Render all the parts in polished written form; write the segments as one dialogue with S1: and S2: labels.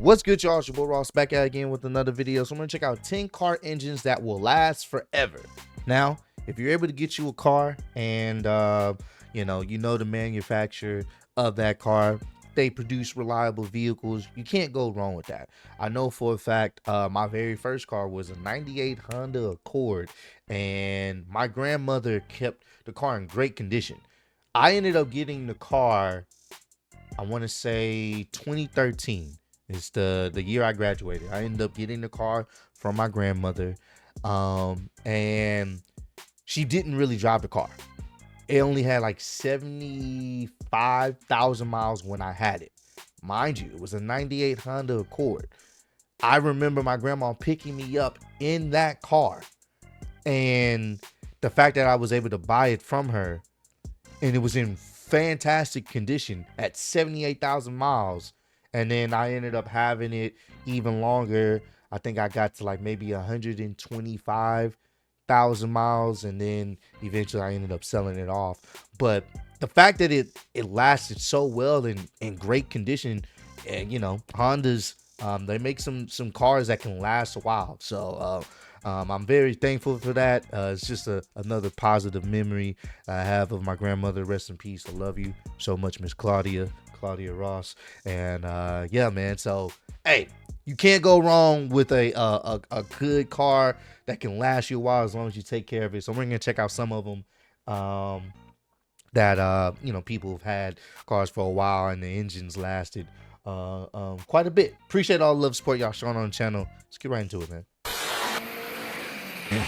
S1: What's good, y'all? It's your boy Ross back at again with another video. So I'm gonna check out 10 car engines that will last forever. Now, if you're able to get you a car and you know the manufacturer of that car, they produce reliable vehicles, you can't go wrong with that. I know for a fact my very first car was a 98 Honda Accord, and my grandmother kept the car in great condition. I ended up getting the car, I want to say 2013. It's the year I graduated. I ended up getting the car from my grandmother, and she didn't really drive the car. It only had like 75,000 miles when I had it. Mind you, it was a 98 Honda Accord. I remember my grandma picking me up in that car, and the fact that I was able to buy it from her, and it was in fantastic condition at 78,000 miles. And then I ended up having it even longer. I think I got to like maybe 125,000 miles, and then eventually I ended up selling it off. But the fact that it lasted so well and in great condition, and Hondas, they make some cars that can last a while. So I'm very thankful for that. It's just another positive memory I have of my grandmother. Rest in peace. I love you so much, Miss Claudia Ross. And yeah, man, so hey, you can't go wrong with a good car that can last you a while as long as you take care of it. So we're gonna check out some of them that people have had cars for a while and the engines lasted quite a bit. Appreciate all the love, support y'all showing on the channel. Let's get right into it, man.
S2: Not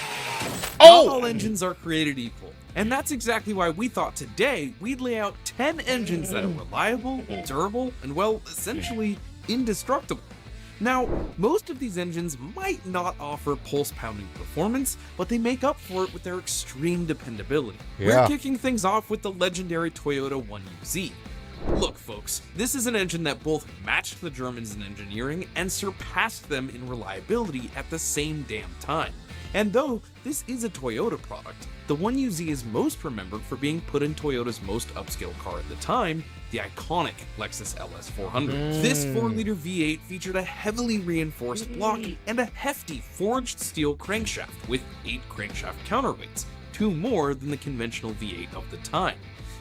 S2: all engines are created equal, and that's exactly why we thought today we'd lay out 10 engines that are reliable, durable, and well, essentially indestructible. Now, most of these engines might not offer pulse-pounding performance, but they make up for it with their extreme dependability.
S1: Yeah.
S2: We're kicking things off with the legendary Toyota 1UZ. Look, folks, this is an engine that both matched the Germans in engineering and surpassed them in reliability at the same damn time. And though this is a Toyota product, the 1UZ is most remembered for being put in Toyota's most upscale car at the time, the iconic Lexus LS 400. This 4-liter V8 featured a heavily reinforced block and a hefty forged steel crankshaft with 8 crankshaft counterweights, 2 more than the conventional V8 of the time.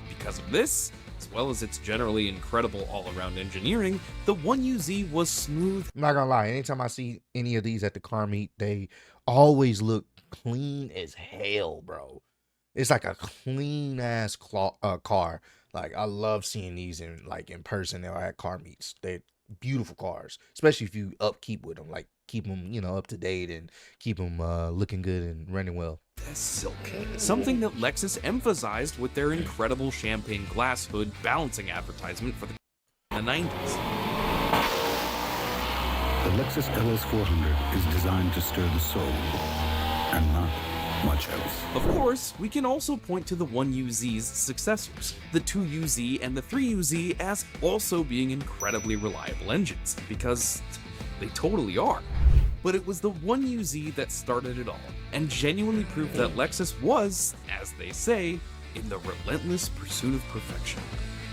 S2: Because of this, as well as its generally incredible all-around engineering, the 1UZ was smooth.
S1: I'm not gonna lie, anytime I see any of these at the car meet, they always look clean as hell, bro. It's like a clean ass car. Like, I love seeing these in person or at car meets. They're beautiful cars, especially if you upkeep with them, like keep them up to date and keep them looking good and running well.
S2: As silk, something that Lexus emphasized with their incredible champagne glass hood balancing advertisement for the 90s.
S3: The Lexus LS 400 is designed to stir the soul, and not much else.
S2: Of course, we can also point to the 1UZ's successors, the 2UZ and the 3UZ, as also being incredibly reliable engines, because they totally are. But it was the 1UZ that started it all, and genuinely proved that Lexus was, as they say, in the relentless pursuit of perfection.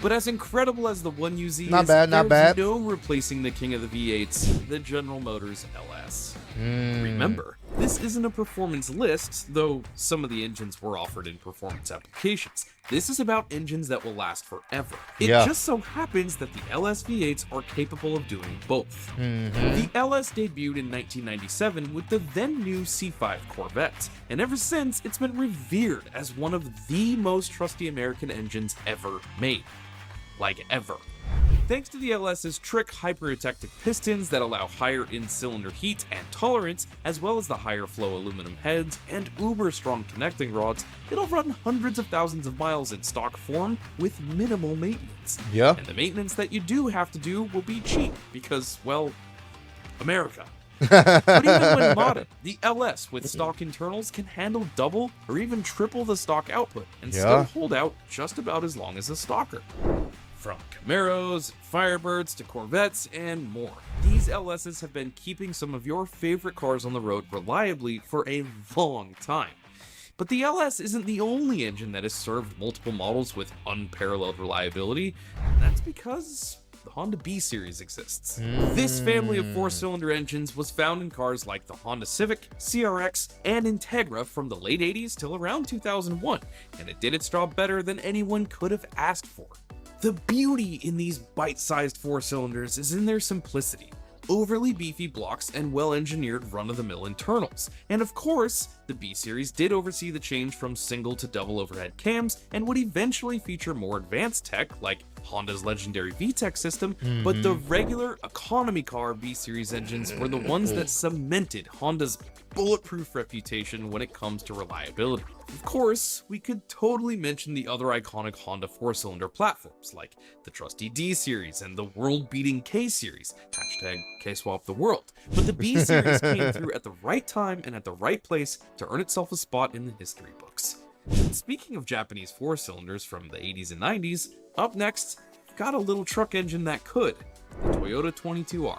S2: But as incredible as the 1UZ is, there's no replacing the king of the V8s, the General Motors LS. Remember, this isn't a performance list, though some of the engines were offered in performance applications. This is about engines that will last forever. It just so happens that the LS V8s are capable of doing both. The LS debuted in 1997 with the then new C5 Corvette, and ever since it's been revered as one of the most trusty American engines ever made. Like ever. Thanks to the LS's trick hyperprotective pistons that allow higher in-cylinder heat and tolerance, as well as the higher flow aluminum heads and uber strong connecting rods, it'll run hundreds of thousands of miles in stock form with minimal maintenance.
S1: Yeah.
S2: And the maintenance that you do have to do will be cheap because, well, America. But even when modded, the LS with stock internals can handle double or even triple the stock output and still hold out just about as long as a stocker. From Camaros, Firebirds to Corvettes, and more. These LSs have been keeping some of your favorite cars on the road reliably for a long time. But the LS isn't the only engine that has served multiple models with unparalleled reliability, and that's because the Honda B series exists. This family of 4-cylinder engines was found in cars like the Honda Civic, CRX, and Integra from the late 80s till around 2001, and it did its job better than anyone could have asked for. The beauty in these bite-sized 4-cylinders is in their simplicity, overly beefy blocks, and well-engineered run-of-the-mill internals. And of course, the B series did oversee the change from single to double overhead cams and would eventually feature more advanced tech like Honda's legendary VTEC system, but the regular economy car B series engines were the ones that cemented Honda's bulletproof reputation when it comes to reliability. Of course, we could totally mention the other iconic Honda 4-cylinder platforms like the trusty D series and the world-beating K series, hashtag K-swap the world. But the B series came through at the right time and at the right place to earn itself a spot in the history books. And speaking of Japanese 4-cylinders from the 80s and 90s, up next, we've got a little truck engine that could, the Toyota 22R.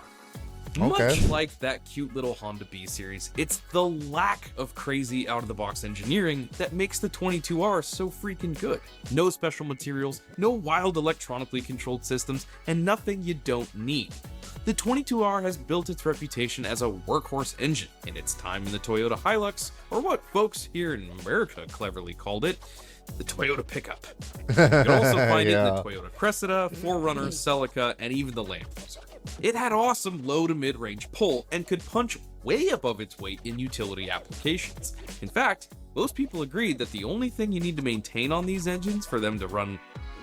S2: Much like that cute little Honda B series, it's the lack of crazy out-of-the-box engineering that makes the 22R so freaking good. No special materials, no wild electronically controlled systems, and nothing you don't need. The 22R has built its reputation as a workhorse engine in its time in the Toyota Hilux, or what folks here in America cleverly called it, the Toyota pickup. You can also find it in the Toyota Cressida, 4Runner, Celica, and even the Land Cruiser. It had awesome low to mid-range pull and could punch way above its weight in utility applications. In fact, most people agreed that the only thing you need to maintain on these engines for them to run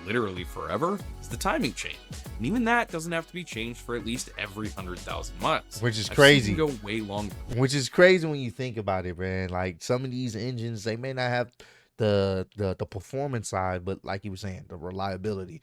S2: literally forever is the timing chain. And even that doesn't have to be changed for at least every 100,000 miles.
S1: Which is crazy.
S2: Go way longer.
S1: Which is crazy when you think about it, man. Like some of these engines, they may not have the performance side, but like you were saying, the reliability.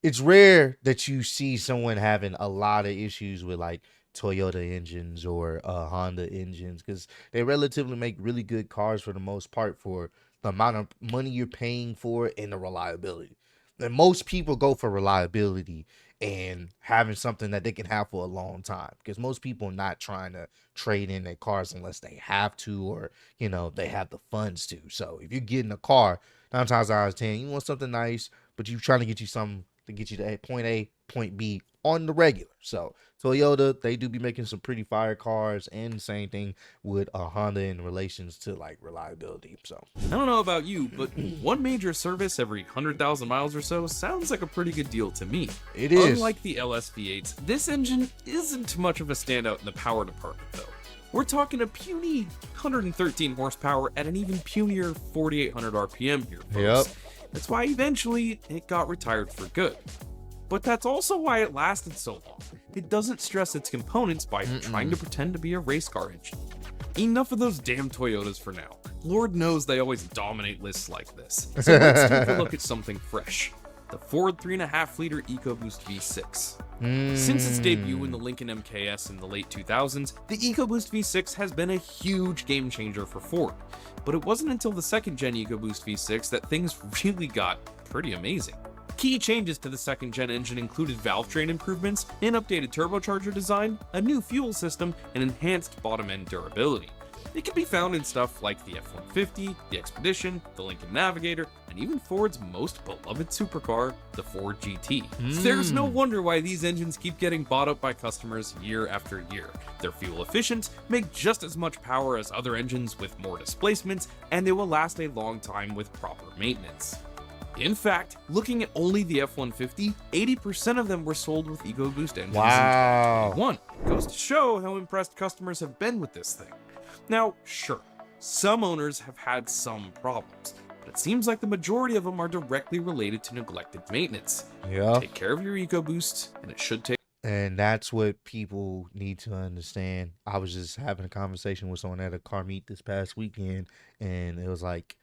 S1: It's rare that you see someone having a lot of issues with like Toyota engines or Honda engines, because they relatively make really good cars for the most part for the amount of money you're paying for it and the reliability. And most people go for reliability and having something that they can have for a long time, because most people are not trying to trade in their cars unless they have to, or they have the funds to. So if you're getting a car, 9 times out of 10 you want something nice, but you're trying to get you something to get you to point A, point B on the regular. So Toyota, they do be making some pretty fire cars, and the same thing with Honda in relations to like reliability. So
S2: I don't know about you, but one major service every 100,000 miles or so sounds like a pretty good deal to me.
S1: It is.
S2: Unlike the LS V8s, this engine isn't much of a standout in the power department though. We're talking a puny 113 horsepower at an even punier 4,800 RPM here, folks.
S1: Yep.
S2: That's why eventually it got retired for good. But that's also why it lasted so long. It doesn't stress its components by trying to pretend to be a race car engine. Enough of those damn Toyotas for now. Lord knows they always dominate lists like this. So let's take a look at something fresh. The Ford 3.5-liter EcoBoost V6. Since its debut in the Lincoln MKS in the late 2000s, the EcoBoost V6 has been a huge game changer for Ford. But it wasn't until the second-gen EcoBoost V6 that things really got pretty amazing. Key changes to the second-gen engine included valve train improvements, an updated turbocharger design, a new fuel system, and enhanced bottom-end durability. It can be found in stuff like the F-150, the Expedition, the Lincoln Navigator, and even Ford's most beloved supercar, the Ford GT. There's no wonder why these engines keep getting bought up by customers year after year. They're fuel efficient, make just as much power as other engines with more displacements, and they will last a long time with proper maintenance. In fact, looking at only the F-150, 80% of them were sold with EcoBoost engines in 2021. It goes to show how impressed customers have been with this thing. Now, sure, some owners have had some problems, but it seems like the majority of them are directly related to neglected maintenance.
S1: Yeah.
S2: Take care of your EcoBoost, and it should take.
S1: And that's what people need to understand. I was just having a conversation with someone at a car meet this past weekend, and it was like,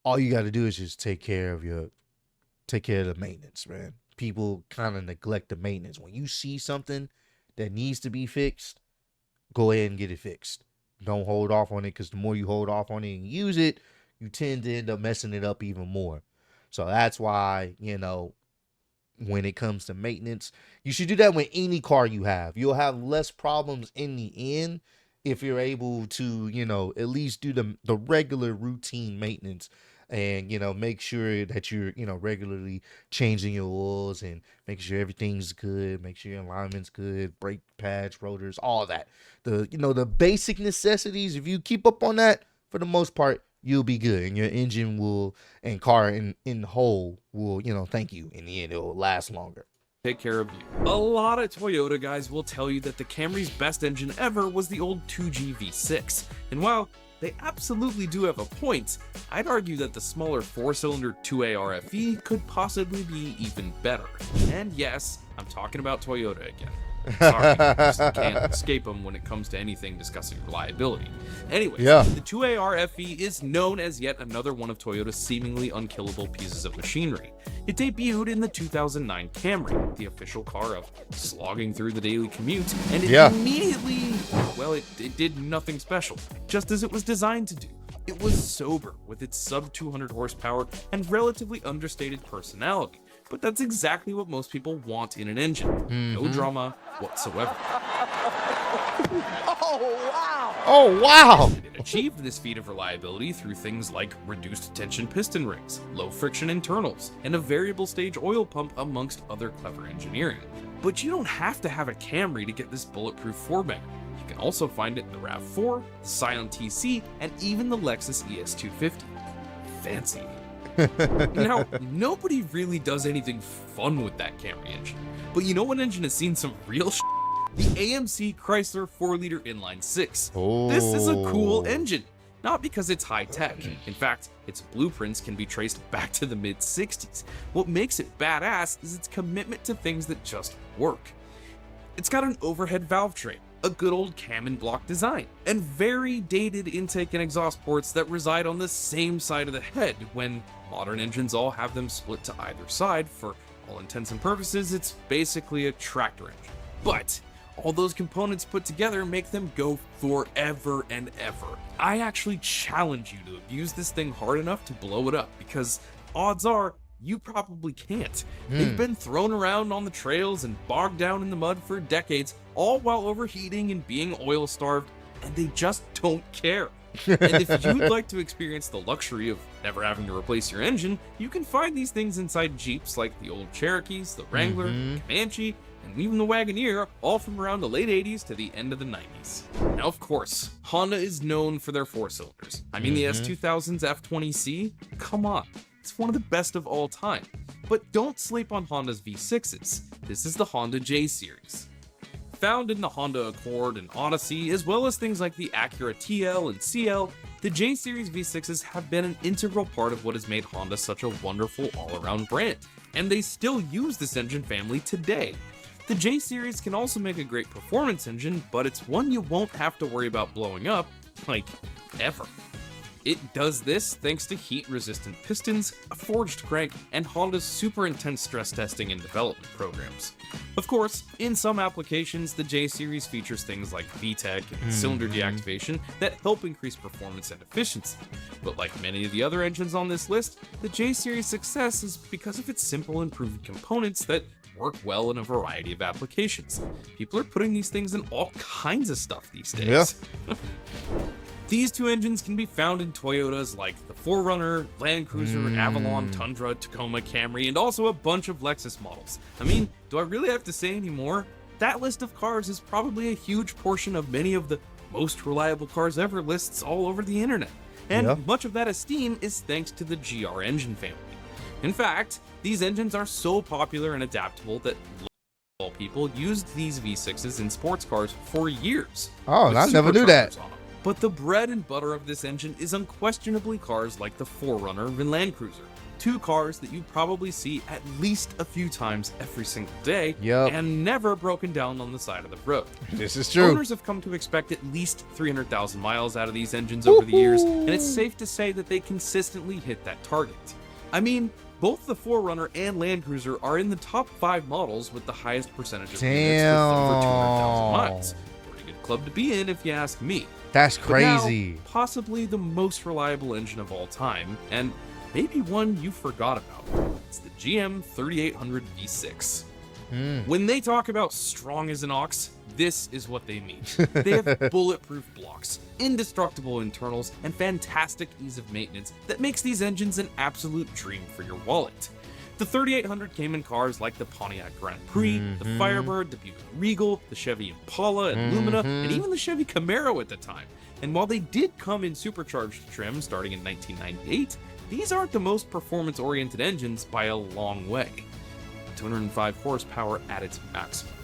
S1: all you got to do is just take care of the maintenance, man. People kind of neglect the maintenance. When you see something that needs to be fixed, go ahead and get it fixed. Don't hold off on it, because the more you hold off on it and use it, you tend to end up messing it up even more. So that's why, when it comes to maintenance, you should do that with any car you have. You'll have less problems in the end if you're able to, at least do the regular routine maintenance. and make sure that you're regularly changing your oils and making sure everything's good, make sure your alignment's good, brake pads, rotors, all that. The basic necessities, if you keep up on that, for the most part, you'll be good, and your engine will, and car in whole will, thank you. In the end, it will last longer.
S2: Take care of you. A lot of Toyota guys will tell you that the Camry's best engine ever was the old 2G V6. And while they absolutely do have a point, I'd argue that the smaller 4-cylinder 2A RFE could possibly be even better. And yes, I'm talking about Toyota again. Sorry, just can't escape them when it comes to anything discussing reliability. Anyways, the 2A RFE is known as yet another one of Toyota's seemingly unkillable pieces of machinery. It debuted in the 2009 Camry, the official car of slogging through the daily commute, and it immediately, well, it did nothing special, just as it was designed to do. It was sober, with its sub-200 horsepower and relatively understated personality. But that's exactly what most people want in an engine. No drama whatsoever.
S1: Oh, wow!
S2: It achieved this feat of reliability through things like reduced tension piston rings, low friction internals, and a variable stage oil pump, amongst other clever engineering. But you don't have to have a Camry to get this bulletproof 4-banger. You can also find it in the RAV4, the Scion TC, and even the Lexus ES250. Fancy. Now, nobody really does anything fun with that Camry engine, but you know what engine has seen some real shit? The AMC Chrysler 4-liter inline-six. This is a cool engine, not because it's high-tech. In fact, its blueprints can be traced back to the mid-60s. What makes it badass is its commitment to things that just work. It's got an overhead valve train, a good old cam and block design, and very dated intake and exhaust ports that reside on the same side of the head, when modern engines all have them split to either side. For all intents and purposes, it's basically a tractor engine. But all those components put together make them go forever and ever. I actually challenge you to abuse this thing hard enough to blow it up, because odds are you probably can't. They've been thrown around on the trails and bogged down in the mud for decades, all while overheating and being oil starved, and they just don't care. And if you'd like to experience the luxury of never having to replace your engine, you can find these things inside Jeeps like the old Cherokees, the Wrangler, Comanche, and even the Wagoneer, all from around the late 80s to the end of the 90s. Now, of course, Honda is known for their 4-cylinders. I mean, the S2000's F20C? Come on. It's one of the best of all time. But don't sleep on Honda's V6s. This is the Honda J series. Found in the Honda Accord and Odyssey, as well as things like the Acura TL and CL, the J series V6s have been an integral part of what has made Honda such a wonderful all-around brand. And they still use this engine family today. The J series can also make a great performance engine, but it's one you won't have to worry about blowing up, like, ever. It does this thanks to heat-resistant pistons, a forged crank, and Honda's super intense stress testing and development programs. Of course, in some applications, the J series features things like VTEC and cylinder deactivation that help increase performance and efficiency. But like many of the other engines on this list, the J series' success is because of its simple and proven components that work well in a variety of applications. People are putting these things in all kinds of stuff these days. These two engines can be found in Toyotas like the 4Runner, Land Cruiser, Avalon, Tundra, Tacoma, Camry, and also a bunch of Lexus models. I mean, do I really have to say any more? That list of cars is probably a huge portion of many of the most reliable cars ever lists all over the internet. And much of that esteem is thanks to the GR engine family. In fact, these engines are so popular and adaptable that people used these V6s in sports cars for years.
S1: Oh, I never knew that.
S2: But the bread and butter of this engine is unquestionably cars like the 4Runner and Land Cruiser. Two cars that you probably see at least a few times every single day, and never broken down on the side of the road.
S1: This is true.
S2: Owners have come to expect at least 300,000 miles out of these engines over the years, and it's safe to say that they consistently hit that target. I mean, both the 4Runner and Land Cruiser are in the top 5 models with the highest percentage of units with over 200,000 miles. Pretty good club to be in if you ask me.
S1: That's crazy.
S2: Now, possibly the most reliable engine of all time, and maybe one you forgot about. It's the GM 3800 V6. When they talk about strong as an ox, this is what they mean. They have bulletproof blocks, indestructible internals, and fantastic ease of maintenance that makes these engines an absolute dream for your wallet. The 3800 came in cars like the Pontiac Grand Prix, the Firebird, the Buick Regal, the Chevy Impala and Lumina, and even the Chevy Camaro at the time. And while they did come in supercharged trim starting in 1998, these aren't the most performance-oriented engines by a long way. 205 horsepower at its maximum.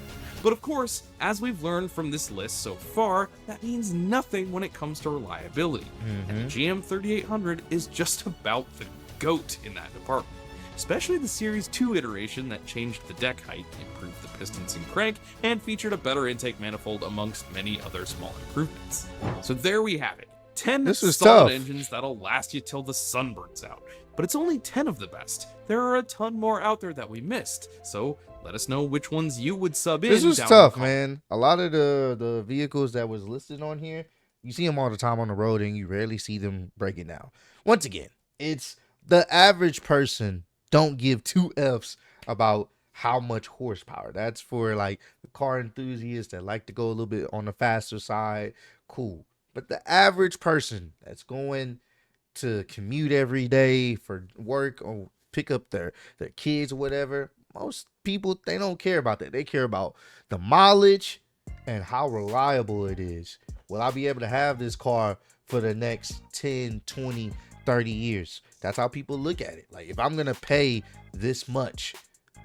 S2: But of course, as we've learned from this list so far, that means nothing when it comes to reliability. And the GM 3800 is just about the GOAT in that department. Especially the Series 2 iteration that changed the deck height, improved the pistons and crank, and featured a better intake manifold amongst many other small improvements. So there we have it. 10 solid engines that'll last you till the sun burns out. But it's only 10 of the best. There are a ton more out there that we missed. So let us know which ones you would sub in.
S1: This was tough, man. A lot of the vehicles that was listed on here, you see them all the time on the road and you rarely see them breaking down. Once again, it's the average person don't give two F's about how much horsepower. That's for like the car enthusiasts that like to go a little bit on the faster side. Cool. But the average person that's going to commute every day for work or pick up their kids or whatever, most people, they don't care about that. They care about the mileage and how reliable it is. Will I be able to have this car for the next 10, 20, 30 years? That's how people look at it. Like, if I'm gonna pay this much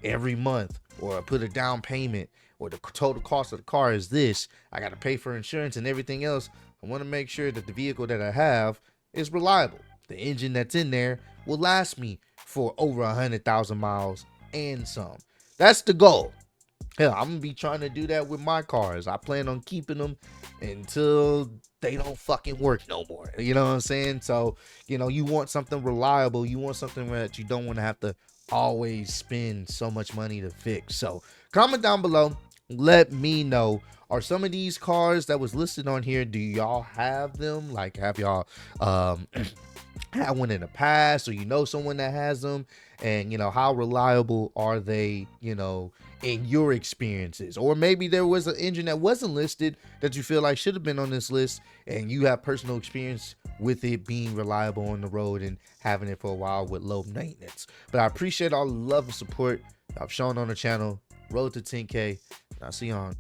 S1: every month, or put a down payment, or the total cost of the car is this, I gotta pay for insurance and everything else, I want to make sure that the vehicle that I have is reliable. The engine that's in there will last me for over 100,000 miles and some. That's the goal. Hell, I'm gonna be trying to do that with my cars. I plan on keeping them until they don't fucking work no more. You know what I'm saying? So, you know, you want something reliable. You want something that you don't want to have to always spend so much money to fix. So comment down below. Let me know. Are some of these cars that was listed on here, do y'all have them? Like, have y'all had one in the past, or you know someone that has them? And, you know, how reliable are they, you know, in your experiences? Or maybe there was an engine that wasn't listed that you feel like should have been on this list, and you have personal experience with it being reliable on the road and having it for a while with low maintenance. But I appreciate all the love and support I've shown on the channel. Road to 10K. I'll see you on.